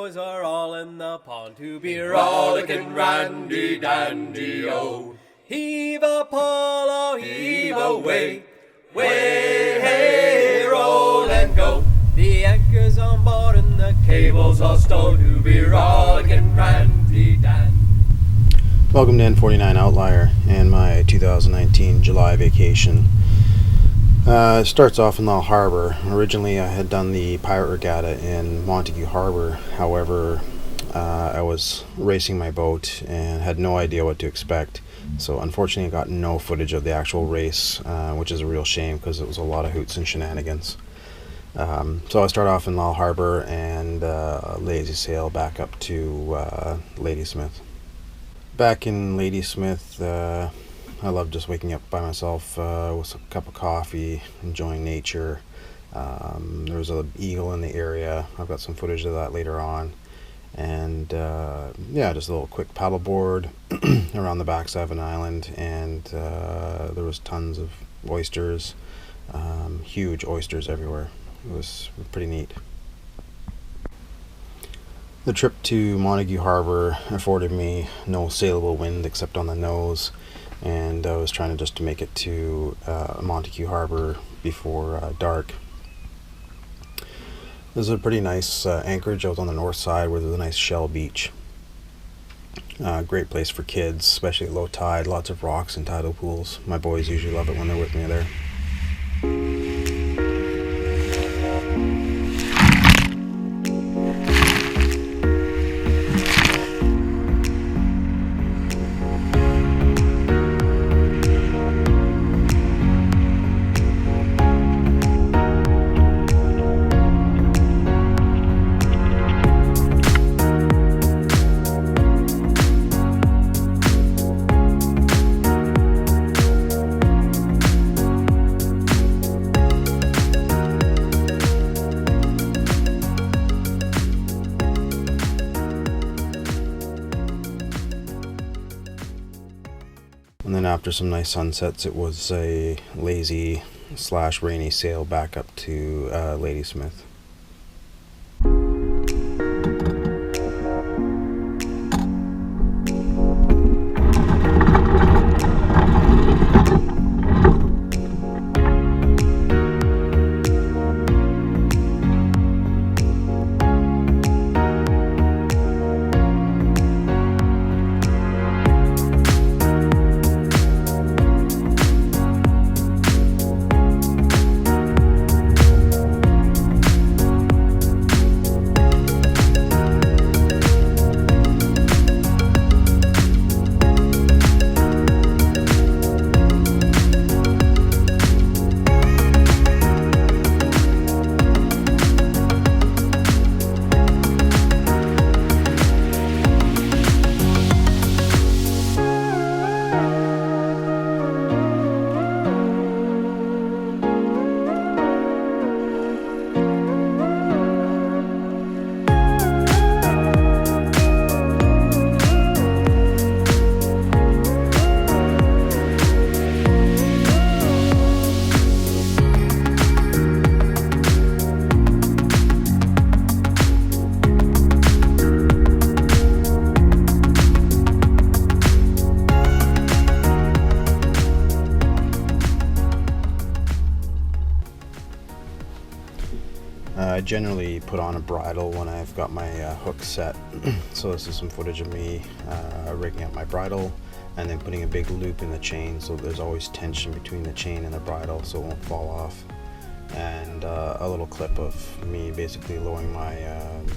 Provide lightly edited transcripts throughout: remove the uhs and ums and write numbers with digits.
boys are all in the pond to be rollicking randy dandy o. Heave Apollo, heave away, way, hey, roll and go. The anchor's on board and the cable's all stowed to be rollicking randy dandy. Welcome to N49 Outlier and my 2019 July vacation. It starts off in Lal Harbor. Originally I had done the Pirate Regatta in Montague Harbor. However, I was racing my boat and had no idea what to expect. So unfortunately I got no footage of the actual race, which is a real shame because it was a lot of hoots and shenanigans. So I start off in Lal Harbor and lazy sail back up to Ladysmith. Back in Ladysmith, I love just waking up by myself with a cup of coffee, enjoying nature. There was an eagle in the area. I've got some footage of that later on. And yeah, just a little quick paddleboard around the backside of an island, and there was tons of oysters, huge oysters everywhere. It was pretty neat. The trip to Montague Harbor afforded me no sailable wind except on the nose, and I was trying to make it to Montague Harbor before dark. This is a pretty nice anchorage. I was on the north side where there's a nice shell beach. Great place for kids, especially at low tide. Lots of rocks and tidal pools. My boys usually love it when they're with me there. And then after some nice sunsets, it was a lazy / rainy sail back up to Ladysmith. I generally put on a bridle when I've got my hook set. So this is some footage of me rigging up my bridle and then putting a big loop in the chain so there's always tension between the chain and the bridle so it won't fall off. And a little clip of me basically lowering my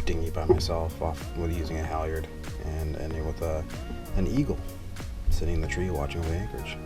dinghy by myself off with using a halyard and ending with an eagle sitting in the tree watching the anchorage.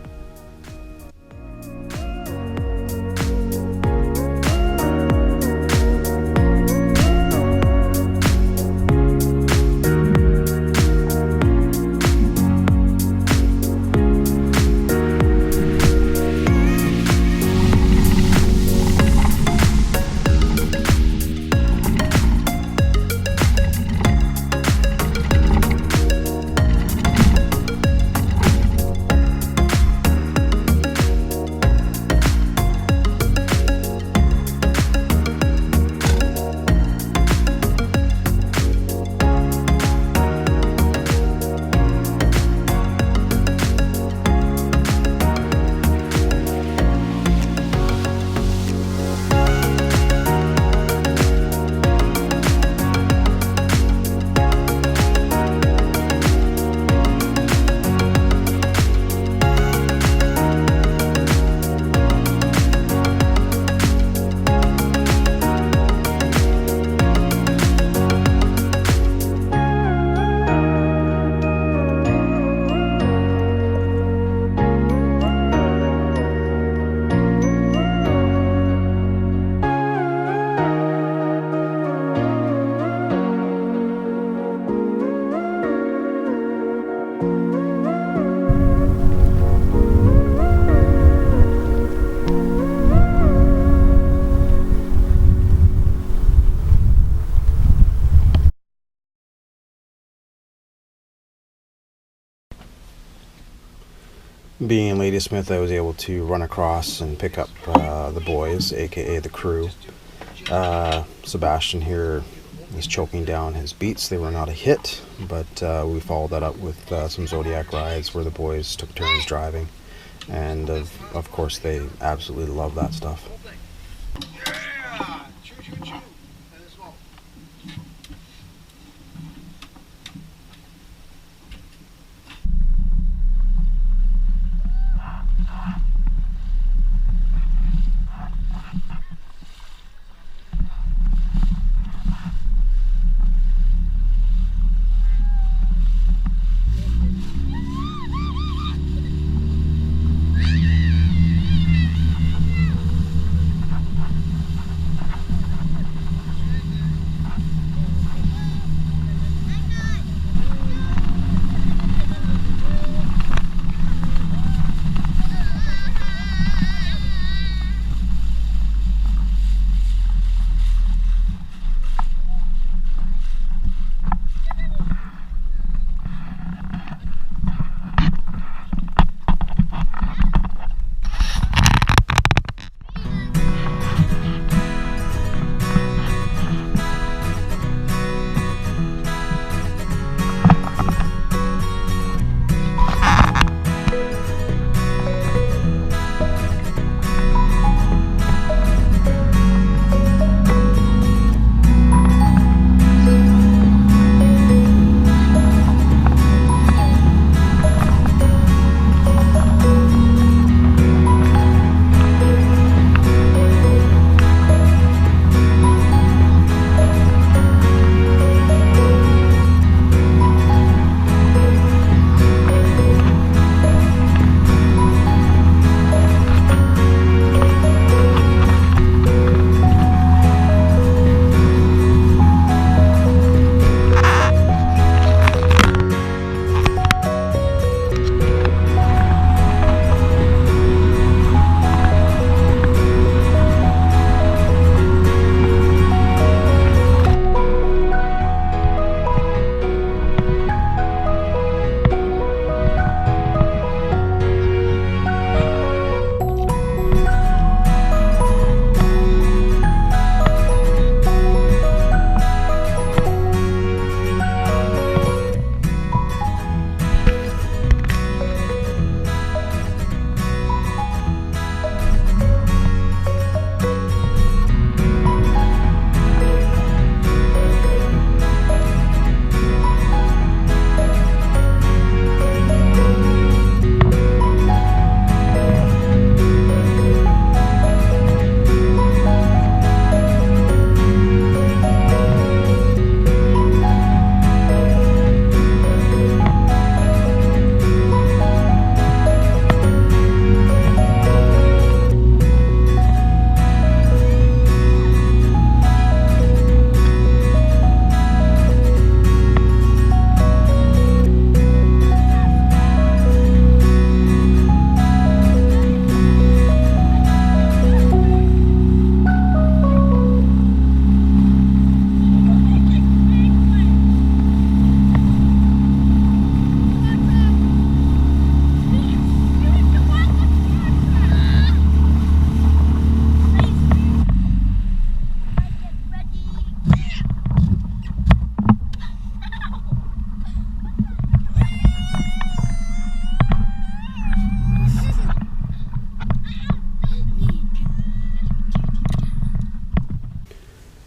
Being in Ladysmith, I was able to run across and pick up the boys, aka the crew. Sebastian here is choking down his beats. They were not a hit, but we followed that up with some Zodiac rides where the boys took turns driving. And of course, they absolutely love that stuff.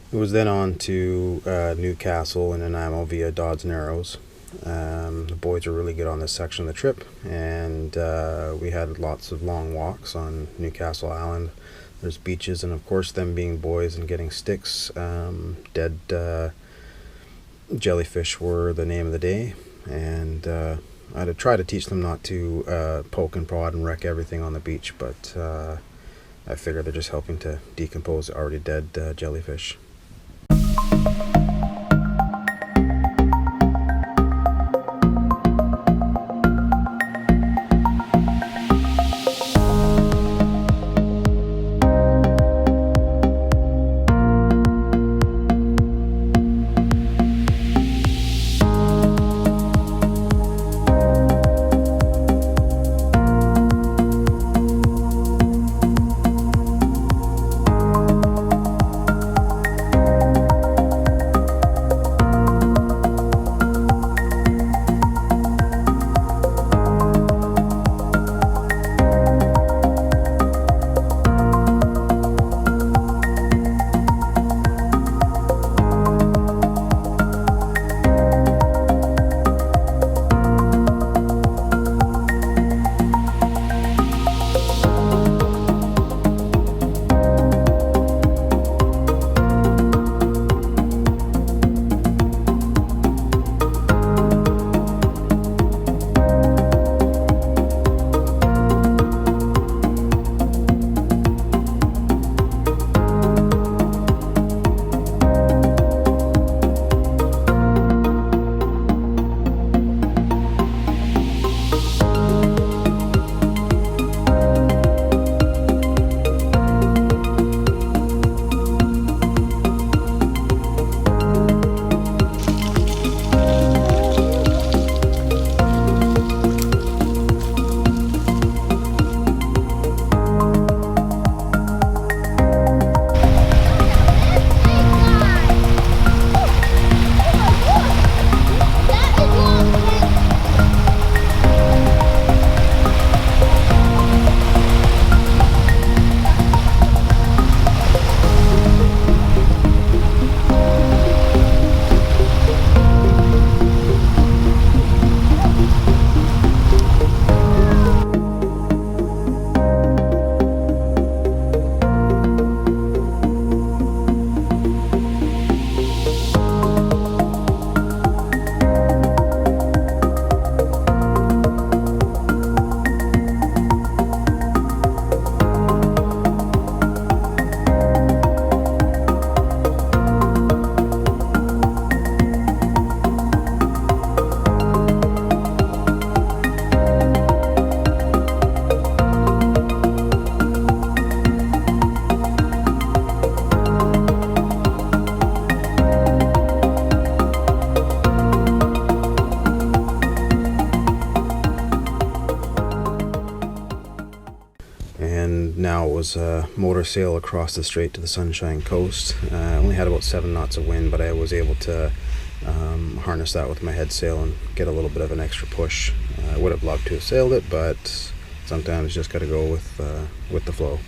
It was then on to Newcastle and Nanaimo via Dodds Narrows. The boys were really good on this section of the trip, and we had lots of long walks on Newcastle Island. There's beaches, and of course, them being boys and getting sticks, dead jellyfish were the name of the day, and I had to try to teach them not to poke and prod and wreck everything on the beach, but I figure they're just helping to decompose already dead jellyfish. and now it was a motor sail across the strait to the Sunshine Coast. I only had about 7 knots of wind, but I was able to harness that with my head sail and get a little bit of an extra push. I would have loved to have sailed it, but sometimes you just got to go with the flow.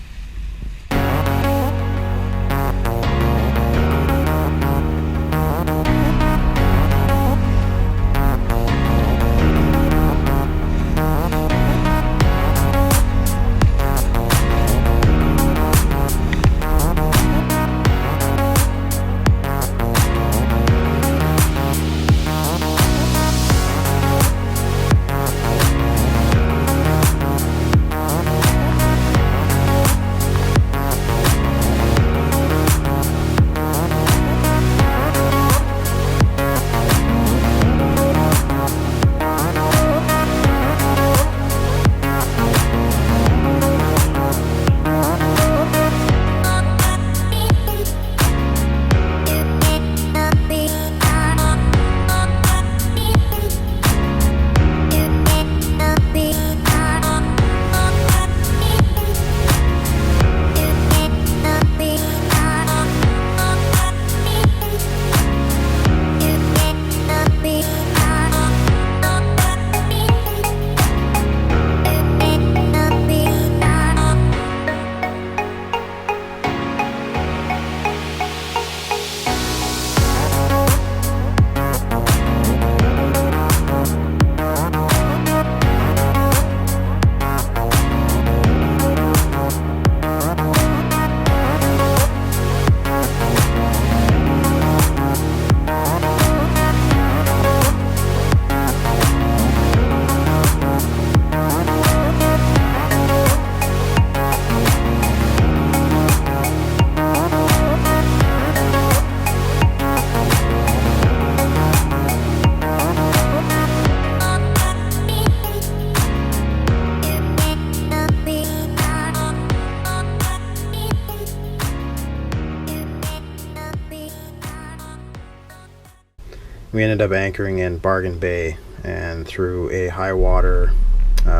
We ended up anchoring in Ballet Bay, and through a high water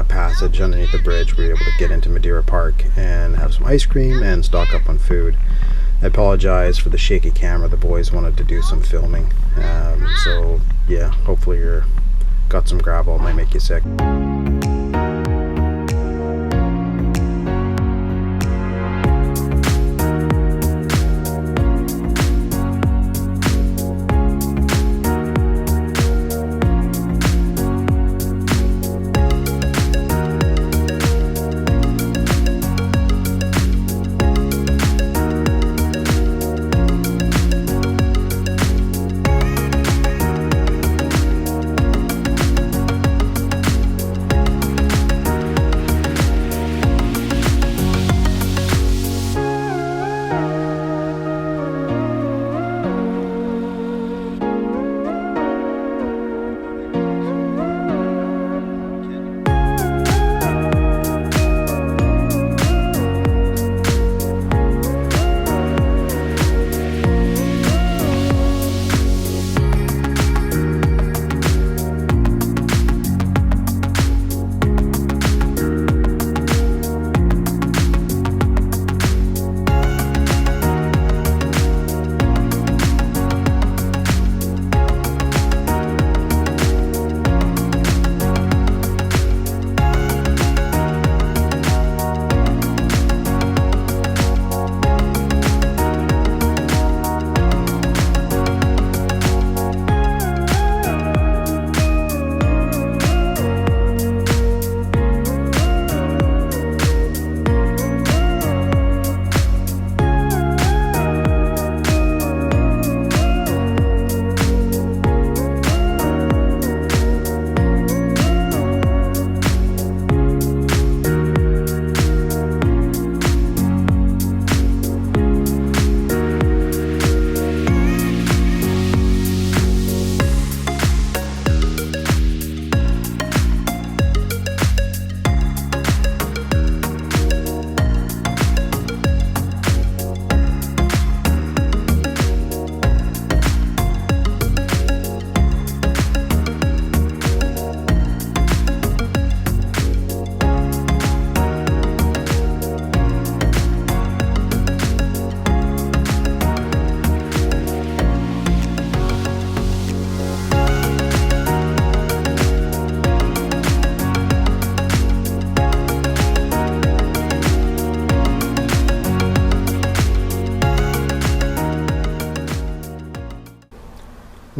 passage underneath the bridge we were able to get into Madeira Park and have some ice cream and stock up on food. I apologize for the shaky camera. The boys wanted to do some filming, so yeah, hopefully you're got some gravel. It might make you sick.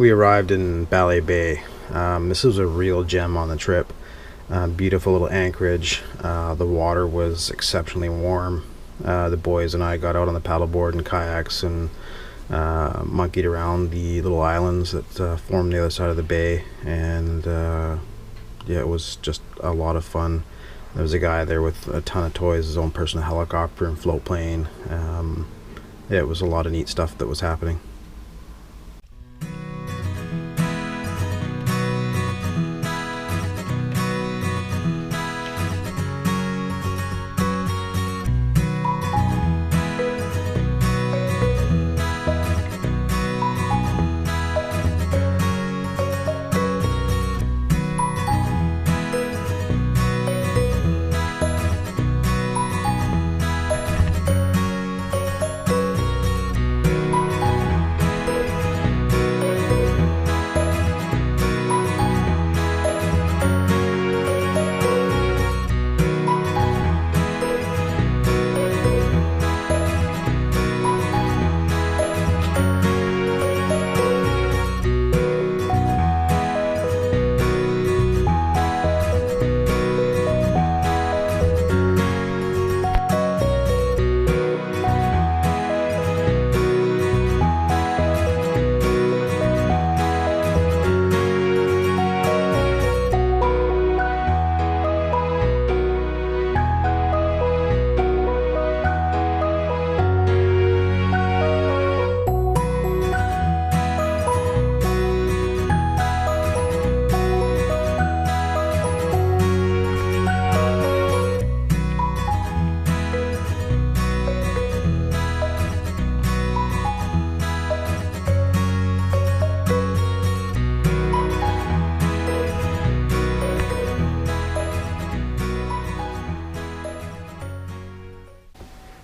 We arrived in Ballet Bay. This was a real gem on the trip. Beautiful little anchorage. The water was exceptionally warm. The boys and I got out on the paddleboard and kayaks and monkeyed around the little islands that form the other side of the bay, and yeah, it was just a lot of fun. There was a guy there with a ton of toys, his own personal helicopter and float plane. Yeah, it was a lot of neat stuff that was happening.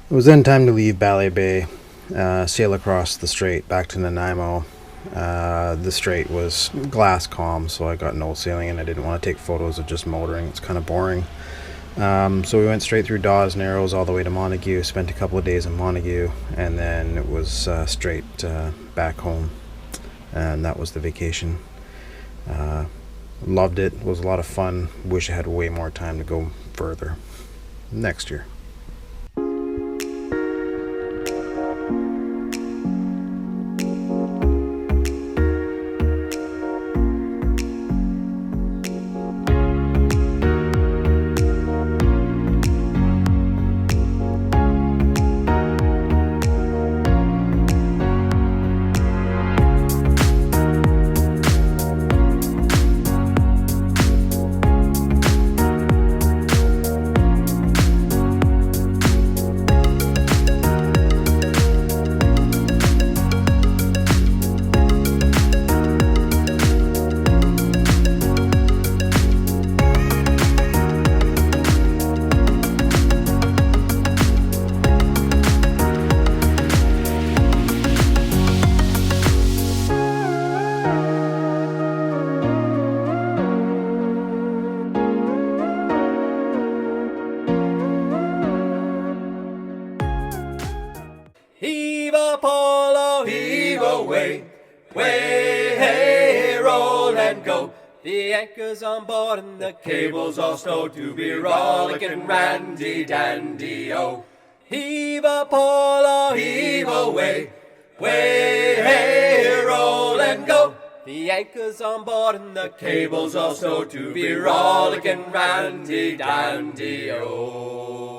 It was then time to leave Ballet Bay, sail across the strait back to Nanaimo. The strait was glass calm, so I got no sailing, and I didn't want to take photos of just motoring. It's kind of boring. So we went straight through Dawes Narrows all the way to Montague, spent a couple of days in Montague, and then it was straight back home. And that was the vacation. Loved it. It was a lot of fun. Wish I had way more time to go further next year. Heave Apollo, heave away, way, hey, roll and go. The anchor's on board and the cable's all stowed to be rollicking randy dandy o. Heave Apollo, heave away, way, hey, roll and go. The anchor's on board and the cable's all stowed to be rollicking randy dandy o.